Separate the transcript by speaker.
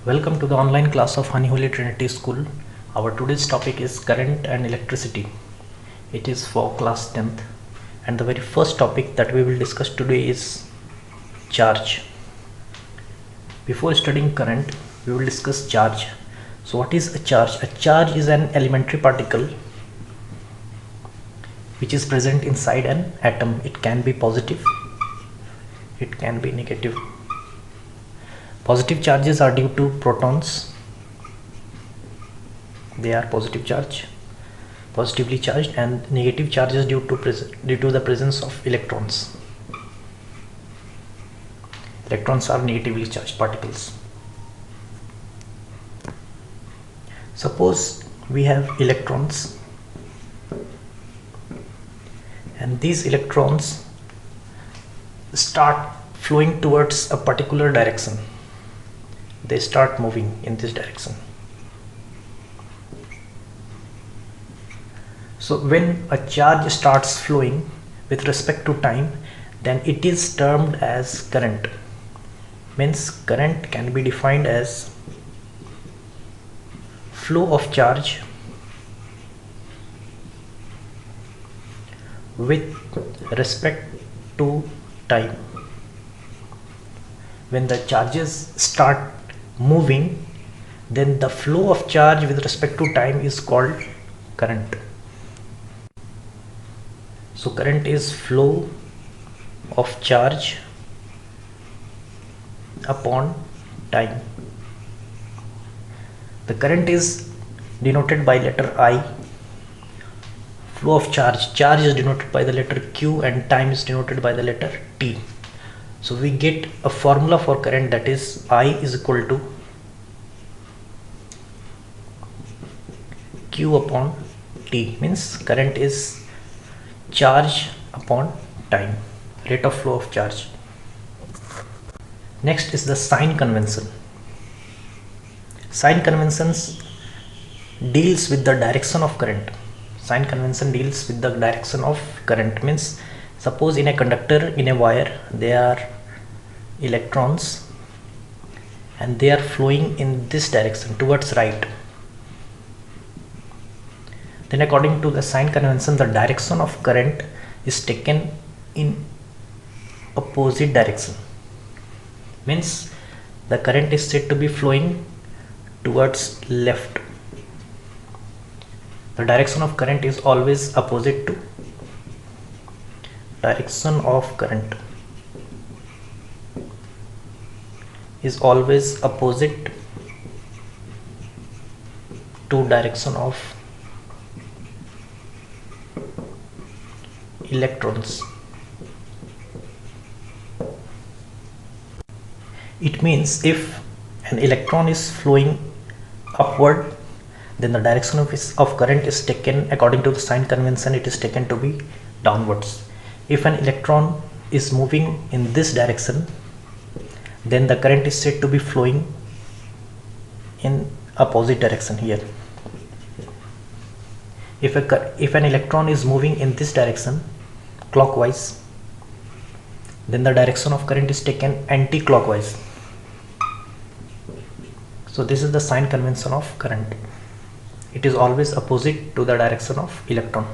Speaker 1: Welcome to the online class of Honey Holy Trinity School. Our today's topic is current and electricity. It is for class 10th, and the very first topic that we will discuss today is charge. Before studying current, we will discuss charge. So what is a charge? A charge is an elementary particle which is present inside an atom. It can be positive, it can be negative. Positive charges are due to protons. They are positively charged, and negative charges due to the presence of electrons. Electrons are negatively charged particles. Suppose we have electrons, and these electrons start flowing towards a particular direction. They start moving in this direction. So when a charge starts flowing with respect to time, then it is termed as current. Means current can be defined as flow of charge with respect to time. When the charges start moving, then the flow of charge with respect to time is called current. So current is flow of charge upon time. The current is denoted by letter I. Flow of charge is denoted by the letter Q, and time is denoted by the letter T. So we get a formula for current, that is I is equal to Q upon T. Means current is charge upon time, rate of flow of charge. Next is the sign convention. Sign conventions deals with the direction of current. Sign convention deals with the direction of current. Means suppose in a conductor, in a wire, there are electrons and they are flowing in this direction towards right. Then according to the sign convention, the direction of current is taken in opposite direction. Means the current is said to be flowing towards left. The direction of current is always opposite to direction of current is always opposite to direction of electrons. It means if an electron is flowing upward, then the direction of current is taken according to the sign convention, it is taken to be downwards. If an electron is moving in this direction, then the current is said to be flowing in opposite direction here. If an electron is moving in this direction clockwise, then the direction of current is taken anti-clockwise. So this is the sign convention of current. It is always opposite to the direction of electron.